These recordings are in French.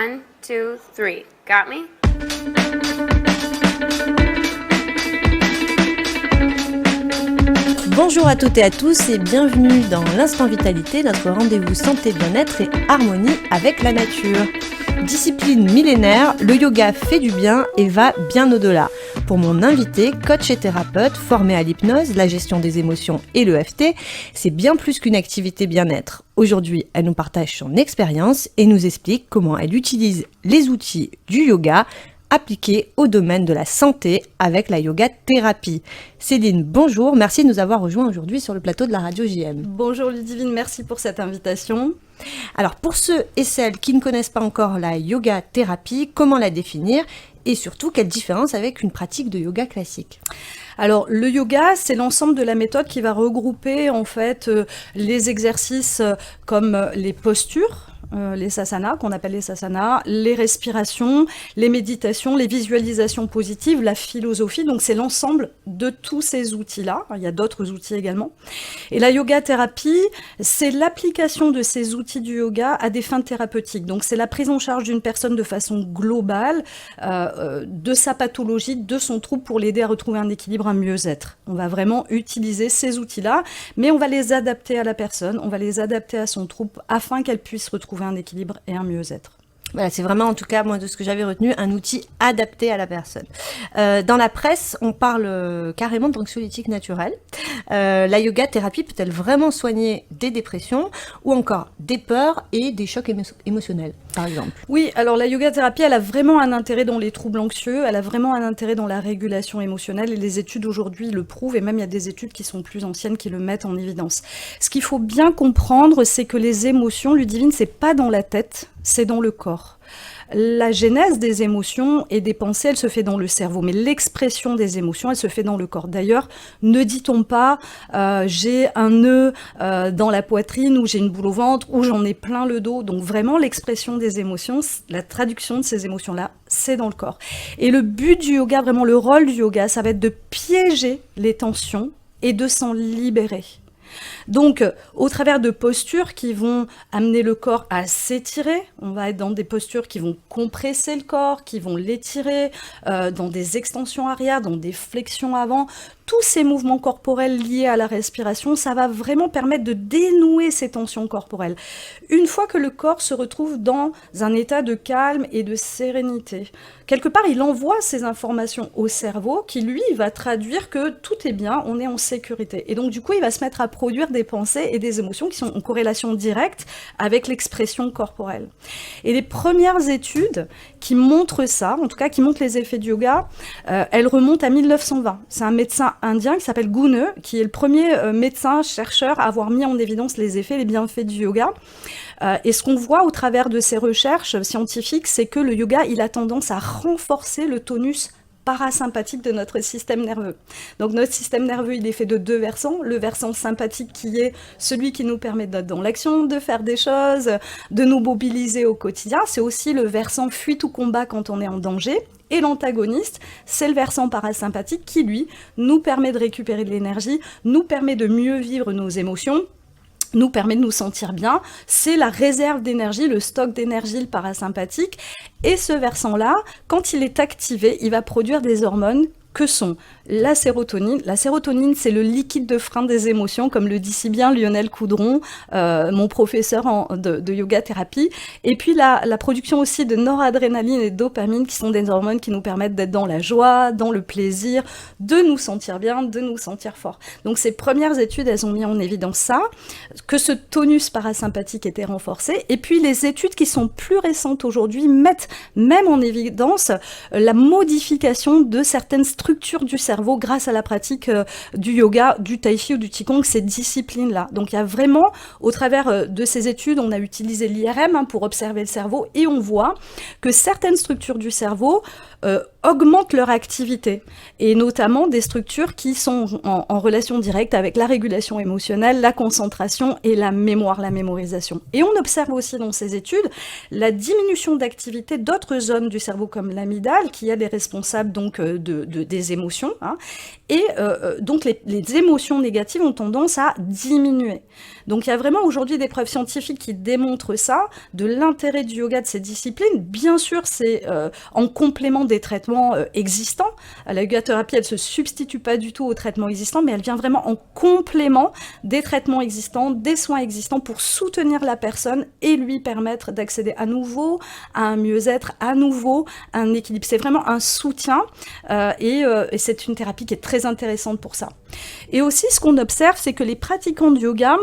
1, 2, 3. Got me? Bonjour à toutes et à tous et bienvenue dans l'Instant Vitalité, notre rendez-vous santé, bien-être et harmonie avec la nature. Discipline millénaire, le yoga fait du bien et va bien au-delà. Pour mon invité, coach et thérapeute, formé à l'hypnose, la gestion des émotions et l'EFT, c'est bien plus qu'une activité bien-être. Aujourd'hui, elle nous partage son expérience et nous explique comment elle utilise les outils du yoga appliqués au domaine de la santé avec la yoga thérapie. Céline, bonjour, merci de nous avoir rejoints aujourd'hui sur le plateau de la radio JM. Bonjour Ludivine, merci pour cette invitation. Alors pour ceux et celles qui ne connaissent pas encore la yoga thérapie, comment la définir et surtout quelle différence avec une pratique de yoga classique ? Alors le yoga, c'est l'ensemble de la méthode qui va regrouper en fait les exercices comme les postures, les sasanas, qu'on appelle les sasanas, les respirations, les méditations, les visualisations positives, la philosophie. Donc c'est l'ensemble de tous ces outils-là. Il y a d'autres outils également. Et la yoga thérapie, c'est l'application de ces outils du yoga à des fins thérapeutiques. Donc c'est la prise en charge d'une personne de façon globale de sa pathologie, de son trouble pour l'aider à retrouver un équilibre, un mieux-être. On va vraiment utiliser ces outils-là, mais on va les adapter à la personne, on va les adapter à son trouble afin qu'elle puisse retrouver un équilibre et un mieux-être. Voilà, c'est vraiment, en tout cas, moi, de ce que j'avais retenu, un outil adapté à la personne. Dans la presse, on parle carrément d'anxiolytique naturel. La yoga thérapie peut-elle vraiment soigner des dépressions ou encore des peurs et des chocs émotionnels, par exemple ? Oui, alors la yoga thérapie, elle a vraiment un intérêt dans les troubles anxieux, elle a vraiment un intérêt dans la régulation émotionnelle et les études aujourd'hui le prouvent et même il y a des études qui sont plus anciennes qui le mettent en évidence. Ce qu'il faut bien comprendre, c'est que les émotions, Ludivine, c'est pas dans la tête, c'est dans le corps. La genèse des émotions et des pensées, elle se fait dans le cerveau, mais l'expression des émotions, elle se fait dans le corps. D'ailleurs, ne dit-on pas j'ai un nœud dans la poitrine ou j'ai une boule au ventre ou j'en ai plein le dos. Donc vraiment, l'expression des émotions, la traduction de ces émotions-là, c'est dans le corps. Et le but du yoga, vraiment le rôle du yoga, ça va être de piéger les tensions et de s'en libérer. Donc, au travers de postures qui vont amener le corps à s'étirer, on va être dans des postures qui vont compresser le corps, qui vont l'étirer, dans des extensions arrière, dans des flexions avant. Tous ces mouvements corporels liés à la respiration, ça va vraiment permettre de dénouer ces tensions corporelles. Une fois que le corps se retrouve dans un état de calme et de sérénité, quelque part, il envoie ces informations au cerveau qui, lui, va traduire que tout est bien, on est en sécurité. Et donc, du coup, il va se mettre à produire des pensées et des émotions qui sont en corrélation directe avec l'expression corporelle. Et les premières études qui montrent ça, en tout cas qui montrent les effets du yoga, elles remontent à 1920. C'est un médecin indien qui s'appelle Guneu, qui est le premier médecin-chercheur à avoir mis en évidence les effets, les bienfaits du yoga. Et ce qu'on voit au travers de ces recherches scientifiques, c'est que le yoga, il a tendance à renforcer le tonus parasympathique de notre système nerveux. Donc notre système nerveux, il est fait de deux versants. Le versant sympathique qui est celui qui nous permet d'être dans l'action, de faire des choses, de nous mobiliser au quotidien. C'est aussi le versant fuite ou combat quand on est en danger. Et l'antagoniste, c'est le versant parasympathique qui, lui, nous permet de récupérer de l'énergie, nous permet de mieux vivre nos émotions, nous permet de nous sentir bien. C'est la réserve d'énergie, le stock d'énergie, le parasympathique. Et ce versant-là, quand il est activé, il va produire des hormones que sont la sérotonine. La sérotonine, c'est le liquide de frein des émotions, comme le dit si bien Lionel Coudron, mon professeur de yoga thérapie. Et puis la production aussi de noradrénaline et de dopamine, qui sont des hormones qui nous permettent d'être dans la joie, dans le plaisir, de nous sentir bien, de nous sentir fort. Donc ces premières études, elles ont mis en évidence ça, que ce tonus parasympathique était renforcé. Et puis les études qui sont plus récentes aujourd'hui mettent même en évidence la modification de certaines structures du cerveau grâce à la pratique du yoga, du tai chi ou du qigong, ces disciplines-là. Donc il y a vraiment, au travers de ces études, on a utilisé l'IRM pour observer le cerveau et on voit que certaines structures du cerveau augmentent leur activité, et notamment des structures qui sont en relation directe avec la régulation émotionnelle, la concentration et la mémoire, la mémorisation. Et on observe aussi dans ces études la diminution d'activité d'autres zones du cerveau comme l'amygdale, qui est les responsables donc des émotions, hein, et donc les émotions négatives ont tendance à diminuer. Donc il y a vraiment aujourd'hui des preuves scientifiques qui démontrent ça, de l'intérêt du yoga, de ces disciplines. Bien sûr, c'est en complément des traitements existants. La yoga-thérapie, elle ne se substitue pas du tout aux traitements existants, mais elle vient vraiment en complément des traitements existants, des soins existants pour soutenir la personne et lui permettre d'accéder à nouveau à un mieux-être, à nouveau à un équilibre. C'est vraiment un soutien et c'est une thérapie qui est très intéressante pour ça. Et aussi, ce qu'on observe, c'est que les pratiquants de yoga,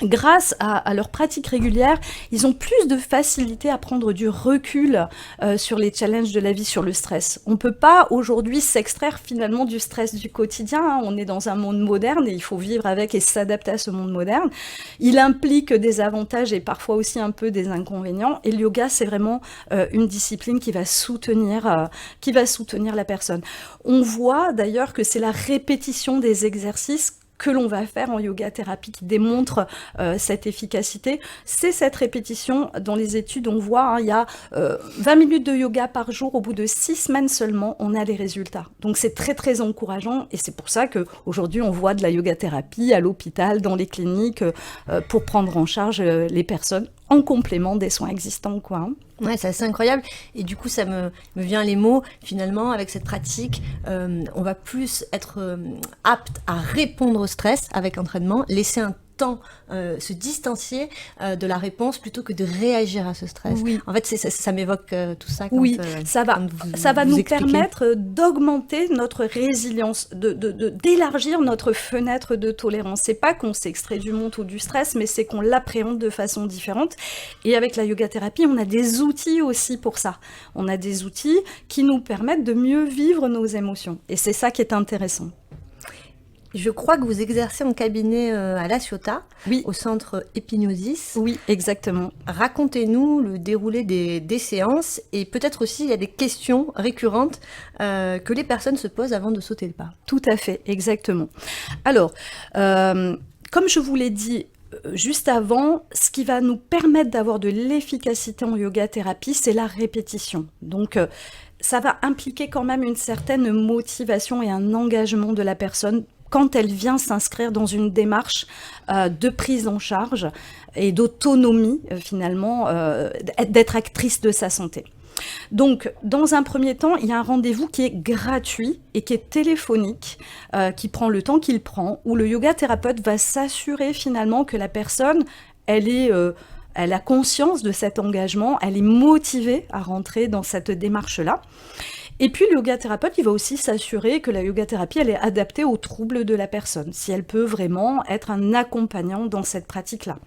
grâce à leur pratique régulière, ils ont plus de facilité à prendre du recul sur les challenges de la vie, sur le stress. On ne peut pas aujourd'hui s'extraire finalement du stress du quotidien, hein. On est dans un monde moderne et il faut vivre avec et s'adapter à ce monde moderne. Il implique des avantages et parfois aussi un peu des inconvénients. Et le yoga, c'est vraiment une discipline qui va soutenir la personne. On voit d'ailleurs que c'est la répétition des exercices que l'on va faire en yoga-thérapie qui démontre cette efficacité. C'est cette répétition. Dans les études, on voit, hein, il y a 20 minutes de yoga par jour. Au bout de 6 semaines seulement, on a les résultats. Donc c'est très très encourageant et c'est pour ça qu'aujourd'hui on voit de la yoga-thérapie à l'hôpital, dans les cliniques, pour prendre en charge les personnes en complément des soins existants, quoi, hein. Ouais, c'est assez incroyable. Et du coup, ça me vient les mots. Finalement, avec cette pratique, on va plus être apte à répondre au stress avec entraînement, laisser un temps se distancier de la réponse plutôt que de réagir à ce stress. Oui. En fait, ça m'évoque tout ça. Quand, oui, ça va vous nous expliquez. permettre d'augmenter notre résilience, d'élargir notre fenêtre de tolérance. C'est pas qu'on s'extrait du monde ou du stress, mais c'est qu'on l'appréhende de façon différente. Et avec la yoga-thérapie, on a des outils aussi pour ça. On a des outils qui nous permettent de mieux vivre nos émotions. Et c'est ça qui est intéressant. Je crois que vous exercez en cabinet à La Ciotat, Oui. au centre Epignosis. Oui, exactement. Racontez-nous le déroulé des séances et peut-être aussi il y a des questions récurrentes que les personnes se posent avant de sauter le pas. Tout à fait, exactement. Alors, comme je vous l'ai dit juste avant, ce qui va nous permettre d'avoir de l'efficacité en yoga-thérapie, c'est la répétition. Donc, ça va impliquer quand même une certaine motivation et un engagement de la personne quand elle vient s'inscrire dans une démarche de prise en charge et d'autonomie, finalement, d'être actrice de sa santé. Donc, dans un premier temps, il y a un rendez-vous qui est gratuit et qui est téléphonique, qui prend le temps qu'il prend, où le yoga-thérapeute va s'assurer finalement que la personne, elle a conscience de cet engagement, elle est motivée à rentrer dans cette démarche-là. Et puis le yoga-thérapeute, il va aussi s'assurer que la yoga-thérapie, elle est adaptée aux troubles de la personne, si elle peut vraiment être un accompagnant dans cette pratique-là.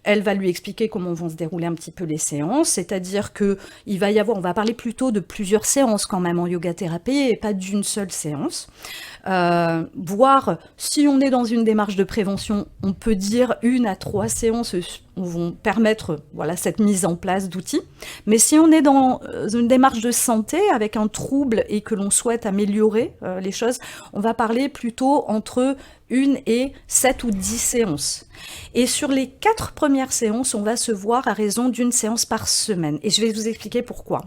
Elle va lui expliquer comment vont se dérouler un petit peu les séances, c'est-à-dire que on va parler plutôt de plusieurs séances quand même en yoga-thérapie et pas d'une seule séance. Voir si on est dans une démarche de prévention, on peut dire 1 à 3 séances vont permettre cette mise en place d'outils. Mais si on est dans une démarche de santé avec un trouble et que l'on souhaite améliorer les choses, on va parler plutôt entre 1 et 7 ou 10 séances. Et sur les 4 premières séances, on va se voir à raison d'1 séance par semaine. Et je vais vous expliquer pourquoi.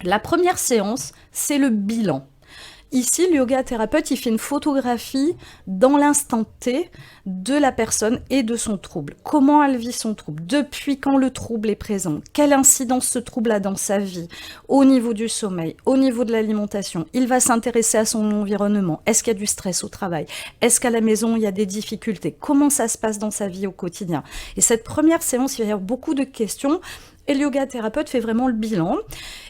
La première séance, c'est le bilan. Ici, le yoga-thérapeute, il fait une photographie dans l'instant T de la personne et de son trouble. Comment elle vit son trouble? Depuis quand le trouble est présent? Quelle incidence ce trouble a dans sa vie? Au niveau du sommeil, au niveau de l'alimentation. Il va s'intéresser à son environnement. Est-ce qu'il y a du stress au travail? Est-ce qu'à la maison, il y a des difficultés? Comment ça se passe dans sa vie au quotidien? Et cette première séance, il va y avoir beaucoup de questions. Et le yoga-thérapeute fait vraiment le bilan.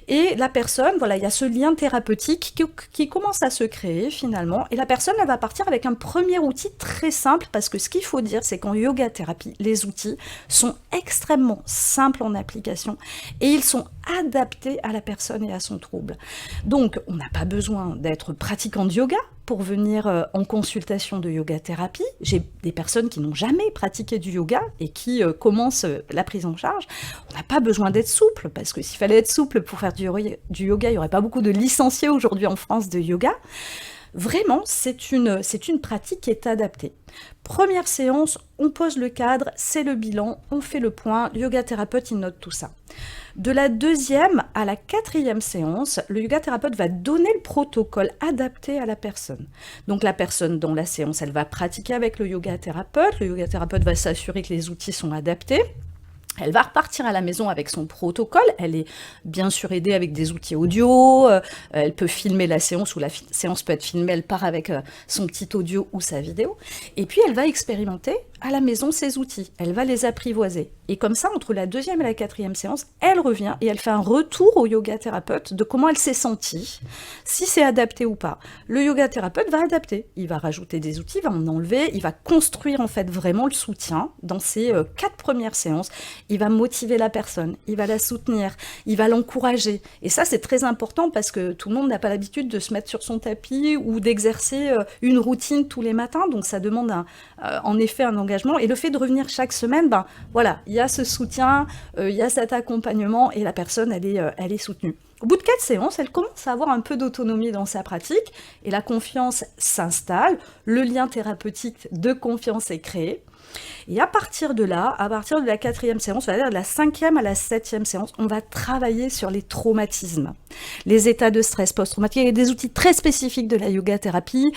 Et la personne, il y a ce lien thérapeutique qui commence à se créer finalement. Et la personne, elle va partir avec un premier outil très simple, parce que ce qu'il faut dire, c'est qu'en yoga-thérapie, les outils sont extrêmement simples en application et ils sont adapté à la personne et à son trouble. Donc, on n'a pas besoin d'être pratiquant de yoga pour venir en consultation de yoga thérapie. J'ai des personnes qui n'ont jamais pratiqué du yoga et qui commencent la prise en charge. On n'a pas besoin d'être souple, parce que s'il fallait être souple pour faire du yoga, il n'y aurait pas beaucoup de licenciés aujourd'hui en France de yoga. Vraiment, c'est une pratique qui est adaptée. Première séance, on pose le cadre, c'est le bilan, on fait le point, le yoga thérapeute, il note tout ça. De la 2e à la 4e séance, le yoga thérapeute va donner le protocole adapté à la personne. Donc la personne dans la séance, elle va pratiquer avec le yoga thérapeute va s'assurer que les outils sont adaptés. Elle va repartir à la maison avec son protocole. Elle est bien sûr aidée avec des outils audio. Elle peut filmer la séance ou la séance peut être filmée. Elle part avec son petit audio ou sa vidéo. Et puis, elle va expérimenter à la maison ces outils. Elle va les apprivoiser. Et comme ça, entre la 2e et la 4e séance, elle revient et elle fait un retour au yoga thérapeute de comment elle s'est sentie, si c'est adapté ou pas. Le yoga thérapeute va adapter. Il va rajouter des outils, il va en enlever, il va construire en fait vraiment le soutien dans ces 4 premières séances. Il va motiver la personne, il va la soutenir, il va l'encourager. Et ça, c'est très important parce que tout le monde n'a pas l'habitude de se mettre sur son tapis ou d'exercer une routine tous les matins. Donc, ça demande en effet un engagement. Et le fait de revenir chaque semaine, voilà, il y a ce soutien, il y a cet accompagnement et la personne, elle est soutenue. Au bout de 4 séances, elle commence à avoir un peu d'autonomie dans sa pratique et la confiance s'installe, le lien thérapeutique de confiance est créé. Et à partir de là, à partir de la 4e séance, c'est-à-dire de la 5e à la 7e séance, on va travailler sur les traumatismes, les états de stress post-traumatique. Il y a des outils très spécifiques de la yoga thérapie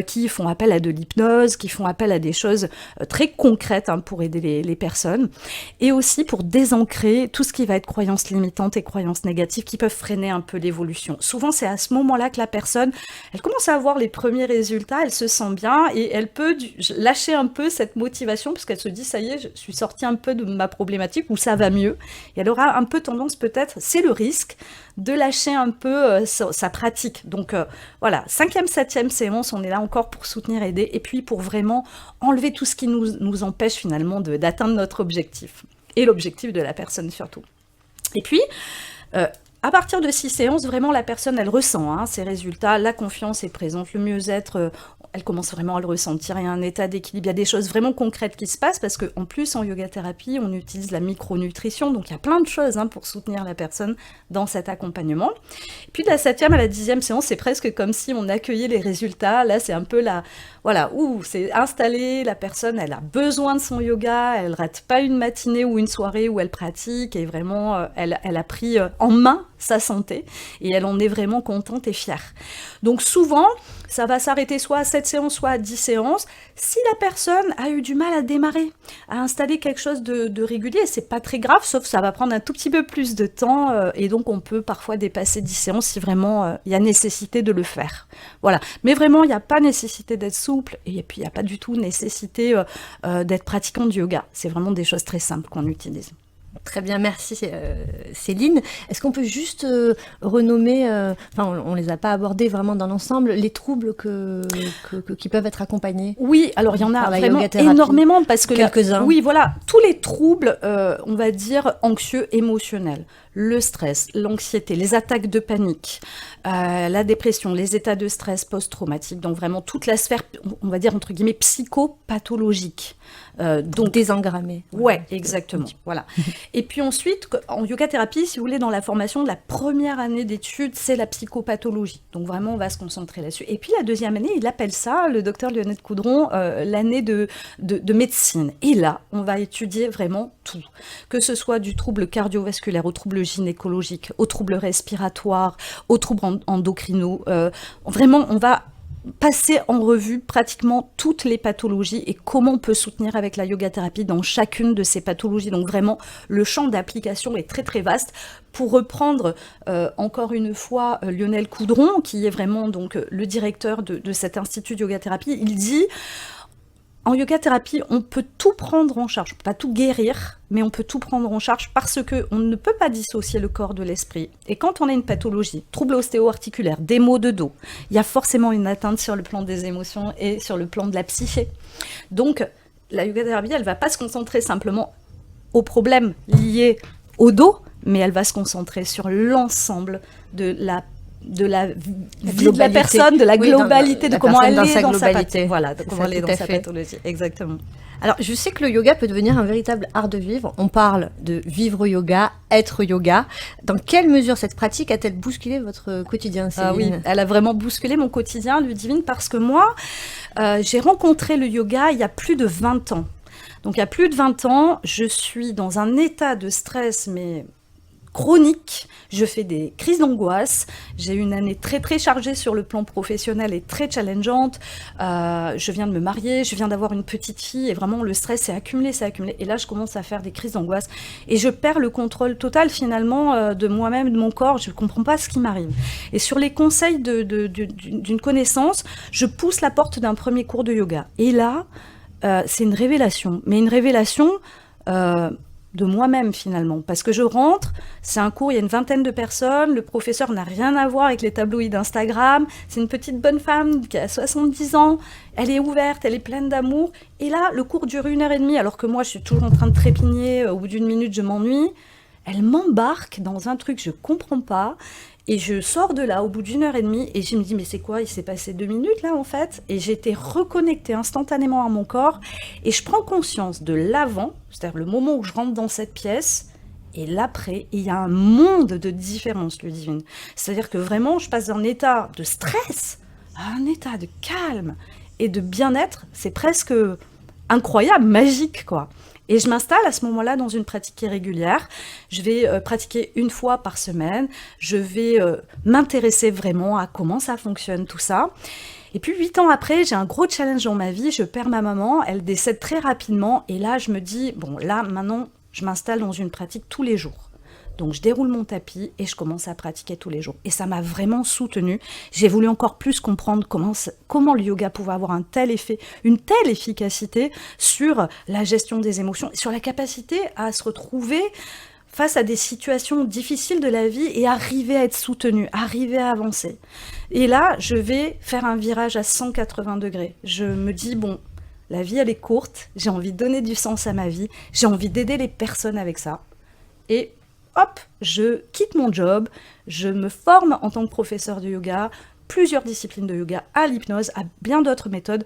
qui font appel à de l'hypnose, qui font appel à des choses très concrètes pour aider les personnes, et aussi pour désancrer tout ce qui va être croyances limitantes et croyances négatives qui peuvent freiner un peu l'évolution. Souvent, c'est à ce moment-là que la personne, elle commence à avoir les premiers résultats, elle se sent bien et elle peut lâcher un peu cette motivation parce qu'elle se dit, ça y est, je suis sortie un peu de ma problématique ou ça va mieux. Et elle aura un peu tendance peut-être, c'est le risque, de lâcher un peu sa pratique. Donc voilà, 5e, 7e séance, on est là encore pour soutenir, aider et puis pour vraiment enlever tout ce qui nous empêche finalement d'atteindre notre objectif. Et l'objectif de la personne surtout. Et puis, à partir de 6 séances, vraiment la personne, elle ressent ses résultats, la confiance est présente, le mieux-être, elle commence vraiment à le ressentir, il y a un état d'équilibre, il y a des choses vraiment concrètes qui se passent parce qu'en plus en yoga thérapie, on utilise la micronutrition, donc il y a plein de choses pour soutenir la personne dans cet accompagnement. Et puis de la 7e à la 10e séance, c'est presque comme si on accueillait les résultats, là c'est un peu c'est installé, la personne, elle a besoin de son yoga, elle rate pas une matinée ou une soirée où elle pratique et vraiment, elle a pris en main sa santé et elle en est vraiment contente et fière. Donc souvent, ça va s'arrêter soit à 7 séances, soit à 10 séances. Si la personne a eu du mal à démarrer, à installer quelque chose de régulier, c'est pas très grave, sauf que ça va prendre un tout petit peu plus de temps et donc on peut parfois dépasser 10 séances si vraiment il y a nécessité de le faire. Voilà. Mais vraiment, il n'y a pas nécessité d'être souple et puis il n'y a pas du tout nécessité d'être pratiquant de yoga. C'est vraiment des choses très simples qu'on utilise. Très bien, merci Céline. Est-ce qu'on peut juste renommer, on ne les a pas abordés vraiment dans l'ensemble, les troubles qui peuvent être accompagnés? Oui, alors il y en a vraiment énormément parce que quelques-uns. Oui, voilà, tous les troubles, on va dire anxieux, émotionnels, le stress, l'anxiété, les attaques de panique, la dépression, les états de stress post-traumatique, donc vraiment toute la sphère, on va dire entre guillemets psychopathologique. Donc désengrammé. Ouais, exactement. Voilà. Et puis ensuite, en yoga thérapie, si vous voulez, dans la formation de la première année d'études, c'est la psychopathologie. Donc vraiment, on va se concentrer là-dessus. Et puis la 2e année, il appelle ça, le docteur Lionel Coudron, l'année de médecine. Et là, on va étudier vraiment tout. Que ce soit du trouble cardiovasculaire, au trouble gynécologique, aux troubles respiratoires, aux troubles endocrinaux. Vraiment, on va passer en revue pratiquement toutes les pathologies et comment on peut soutenir avec la yoga thérapie dans chacune de ces pathologies. Donc vraiment, le champ d'application est très très vaste. Pour reprendre encore une fois Lionel Coudron, qui est vraiment donc le directeur de cet institut de yoga thérapie, il dit: en yoga thérapie, on peut tout prendre en charge, on peut pas tout guérir, mais on peut tout prendre en charge parce qu'on ne peut pas dissocier le corps de l'esprit. Et quand on a une pathologie, trouble ostéo-articulaire, des maux de dos, il y a forcément une atteinte sur le plan des émotions et sur le plan de la psyché. Donc, la yoga thérapie, elle ne va pas se concentrer simplement aux problèmes liés au dos, mais elle va se concentrer sur l'ensemble de la vie de la globalité. personne, de la Oui, dans globalité, la de comment elle personne dans est sa dans sa globalité. voilà, de comment Ça, elle est tout dans à sa fait. pathologie. Exactement. Alors, je sais que le yoga peut devenir un véritable art de vivre. On parle de vivre yoga, être yoga. Dans quelle mesure cette pratique a-t-elle bousculé votre quotidien, Ah oui, Céline? elle a vraiment bousculé mon quotidien, Ludivine, parce que moi, j'ai rencontré le yoga il y a plus de 20 ans. Donc, il y a plus de 20 ans, je suis dans un état de stress, mais chronique. Je fais des crises d'angoisse. J'ai eu une année très très chargée sur le plan professionnel et très challengeante. Je viens de me marier, je viens d'avoir une petite fille et vraiment le stress s'est accumulé, s'est accumulé. Et là, je commence à faire des crises d'angoisse et je perds le contrôle total finalement de moi-même, de mon corps. Je ne comprends pas ce qui m'arrive. Et sur les conseils d'une connaissance, je pousse la porte d'un premier cours de yoga. Et là, c'est une révélation. Mais une révélation... de moi-même finalement, parce que je rentre, c'est un cours, il y a une vingtaine de personnes, le professeur n'a rien à voir avec les tabloïds d'Instagram, c'est une petite bonne femme qui a 70 ans, elle est ouverte, elle est pleine d'amour, et là, le cours dure 1h30, alors que moi, je suis toujours en train de trépigner, au bout d'une minute, je m'ennuie, elle m'embarque dans un truc que je comprends pas, et je sors de là au bout d'1h30 et je me dis mais c'est quoi, il s'est passé 2 minutes là en fait, et j'ai été reconnectée instantanément à mon corps et je prends conscience de l'avant, c'est-à-dire le moment où je rentre dans cette pièce et l'après, il y a un monde de différence, Ludivine. C'est-à-dire que vraiment je passe d'un état de stress à un état de calme et de bien-être, c'est presque incroyable, magique quoi. Et je m'installe à ce moment-là dans une pratique qui est régulière. Je vais pratiquer 1 fois par semaine. Je vais m'intéresser vraiment à comment ça fonctionne, tout ça. Et puis 8 ans après, j'ai un gros challenge dans ma vie. Je perds ma maman, elle décède très rapidement. Et là, je me dis, bon, là, maintenant, je m'installe dans une pratique tous les jours. Donc, je déroule mon tapis et je commence à pratiquer tous les jours. Et ça m'a vraiment soutenue. J'ai voulu encore plus comprendre comment le yoga pouvait avoir un tel effet, une telle efficacité sur la gestion des émotions, sur la capacité à se retrouver face à des situations difficiles de la vie et arriver à être soutenue, arriver à avancer. Et là, je vais faire un virage à 180 degrés. Je me dis, bon, la vie, elle est courte. J'ai envie de donner du sens à ma vie. J'ai envie d'aider les personnes avec ça. Et hop, je quitte mon job, je me forme en tant que professeur de yoga, plusieurs disciplines de yoga, à l'hypnose, à bien d'autres méthodes,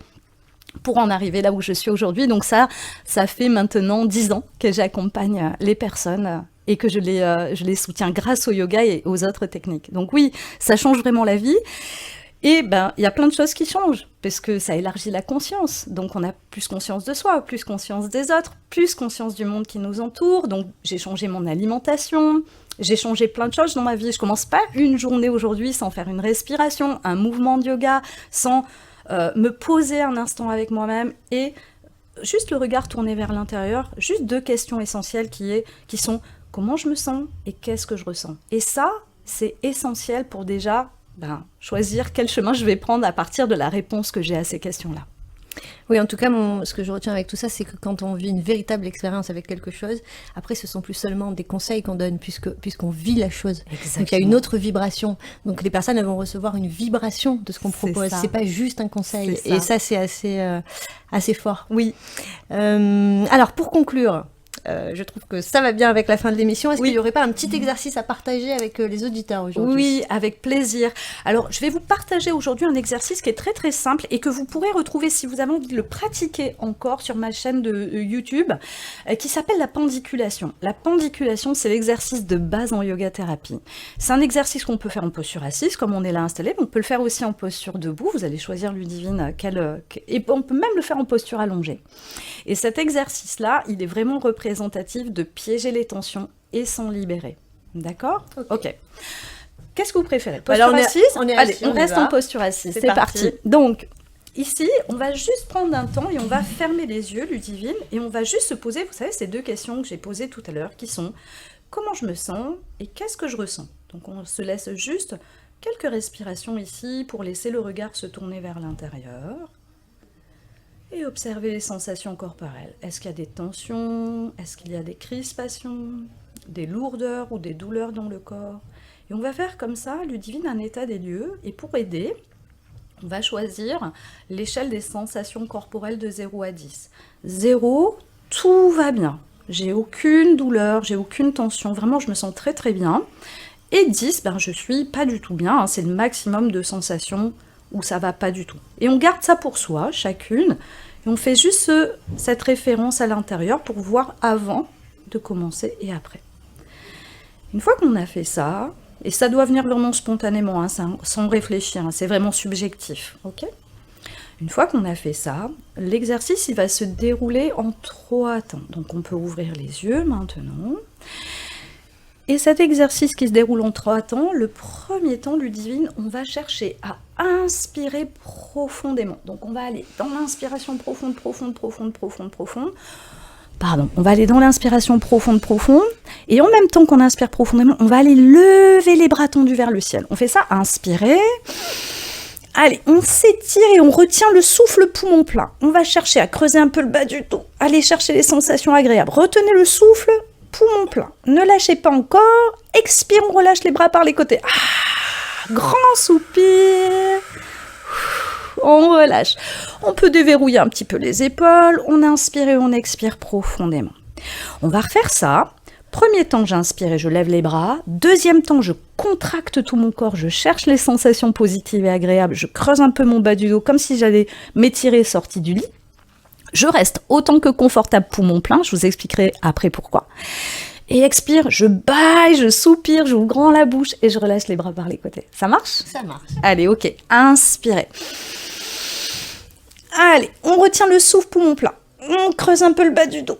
pour en arriver là où je suis aujourd'hui. Donc ça fait maintenant 10 ans que j'accompagne les personnes et que je les soutiens grâce au yoga et aux autres techniques. Donc oui, ça change vraiment la vie. Et il y a plein de choses qui changent, parce que ça élargit la conscience. Donc on a plus conscience de soi, plus conscience des autres, plus conscience du monde qui nous entoure. Donc j'ai changé mon alimentation, j'ai changé plein de choses dans ma vie. Je commence pas une journée aujourd'hui sans faire une respiration, un mouvement de yoga, sans me poser un instant avec moi-même et juste le regard tourné vers l'intérieur. Juste 2 questions essentielles qui sont comment je me sens et qu'est-ce que je ressens. Et ça, c'est essentiel pour déjà choisir quel chemin je vais prendre à partir de la réponse que j'ai à ces questions-là. Oui, en tout cas, ce que je retiens avec tout ça, c'est que quand on vit une véritable expérience avec quelque chose, après, ce sont plus seulement des conseils qu'on donne, puisqu'on vit la chose. Exactement. Donc, il y a une autre vibration. Donc, les personnes, elles vont recevoir une vibration de ce qu'on propose. C'est pas juste un conseil. C'est ça. Et ça, c'est assez fort. Oui. Alors, pour conclure, je trouve que ça va bien avec la fin de l'émission. Est-ce Oui. qu'il n'y aurait pas un petit exercice à partager avec les auditeurs aujourd'hui? Oui, avec plaisir. Alors, je vais vous partager aujourd'hui un exercice qui est très très simple et que vous pourrez retrouver si vous avez envie de le pratiquer encore sur ma chaîne de YouTube qui s'appelle la pendiculation. La pendiculation, c'est l'exercice de base en yoga thérapie. C'est un exercice qu'on peut faire en posture assise, comme on est là installé, mais on peut le faire aussi en posture debout. Vous allez choisir, Ludivine, et on peut même le faire en posture allongée. Et cet exercice-là, il est vraiment représentatif de piéger les tensions et s'en libérer. D'accord ? Ok. Qu'est-ce que vous préférez ? Posture assise ? Allez, on reste en posture assise. C'est parti. Donc, ici, on va juste prendre un temps et on va fermer les yeux, Ludivine, et on va juste se poser, vous savez, ces 2 questions que j'ai posées tout à l'heure, qui sont comment je me sens et qu'est-ce que je ressens ? Donc, on se laisse juste quelques respirations ici pour laisser le regard se tourner vers l'intérieur. Et observer les sensations corporelles. Est-ce qu'il y a des tensions? Est-ce qu'il y a des crispations? Des lourdeurs ou des douleurs dans le corps? Et on va faire comme ça, Ludivine, un état des lieux. Et pour aider, on va choisir l'échelle des sensations corporelles de 0 à 10. 0, tout va bien. j'ai aucune douleur, j'ai aucune tension, vraiment je me sens très très bien. Et 10, je suis pas du tout bien, c'est le maximum de sensations où ça va pas du tout. Et on garde ça pour soi, chacune, et on fait juste cette référence à l'intérieur pour voir avant de commencer et après. Une fois qu'on a fait ça, et ça doit venir vraiment spontanément, sans réfléchir, c'est vraiment subjectif, ok ? Une fois qu'on a fait ça, l'exercice il va se dérouler en 3 temps. Donc on peut ouvrir les yeux maintenant. Et cet exercice qui se déroule en 3 temps, le premier temps, Ludivine, on va chercher à inspirer profondément. Donc on va aller dans l'inspiration profonde. Pardon, on va aller dans l'inspiration profonde. Et en même temps qu'on inspire profondément, on va aller lever les bras tendus vers le ciel. On fait ça, inspirer. Allez, on s'étire et on retient le souffle poumon plein. On va chercher à creuser un peu le bas du dos. Allez chercher les sensations agréables. Retenez le souffle, poumon plein. Ne lâchez pas encore. Expire, on relâche les bras par les côtés. Grand soupir. On relâche. On peut déverrouiller un petit peu les épaules. On inspire et on expire profondément. On va refaire ça. Premier temps, j'inspire et je lève les bras. Deuxième temps, je contracte tout mon corps, je cherche les sensations positives et agréables, je creuse un peu mon bas du dos comme si j'allais m'étirer sortie du lit. Je reste autant que confortable, poumon plein, je vous expliquerai après pourquoi. Et expire, je bâille, je soupire, j'ouvre grand la bouche et je relâche les bras par les côtés. Ça marche ? Ça marche. Allez, ok, inspirez. Allez, on retient le souffle, poumon plein. On creuse un peu le bas du dos.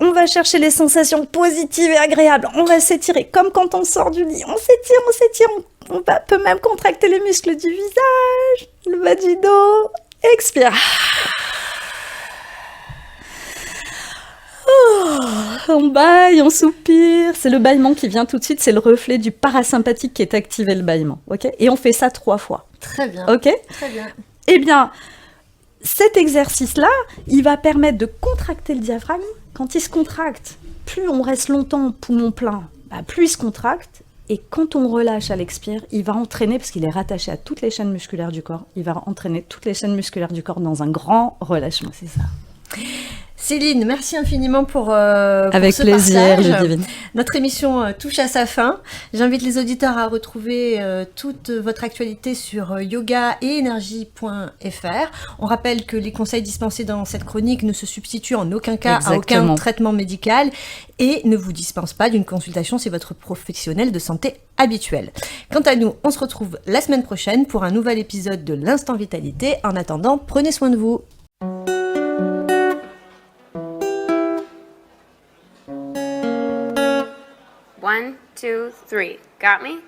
On va chercher les sensations positives et agréables. On va s'étirer comme quand on sort du lit. On s'étire. On peut même contracter les muscles du visage, le bas du dos. Expire. On bâille, on soupire. C'est le bâillement qui vient tout de suite. C'est le reflet du parasympathique qui est activé, le bâillement. Okay ? Et on fait ça 3 fois. Très bien. Ok ? Très bien. Eh bien, cet exercice-là, il va permettre de contracter le diaphragme. Quand il se contracte, plus on reste longtemps poumon plein, plus il se contracte. Et quand on relâche à l'expire, il va entraîner, parce qu'il est rattaché à toutes les chaînes musculaires du corps, il va entraîner toutes les chaînes musculaires du corps dans un grand relâchement. C'est ça. Céline, merci infiniment pour Avec ce plaisir, partage. Ludivine. Notre émission touche à sa fin. J'invite les auditeurs à retrouver toute votre actualité sur yoga et énergie.fr. On rappelle que les conseils dispensés dans cette chronique ne se substituent en aucun cas à aucun traitement médical et ne vous dispensent pas d'une consultation chez votre professionnel de santé habituel. Quant à nous, on se retrouve la semaine prochaine pour un nouvel épisode de l'Instant Vitalité. En attendant, prenez soin de vous. One, two, three. Got me?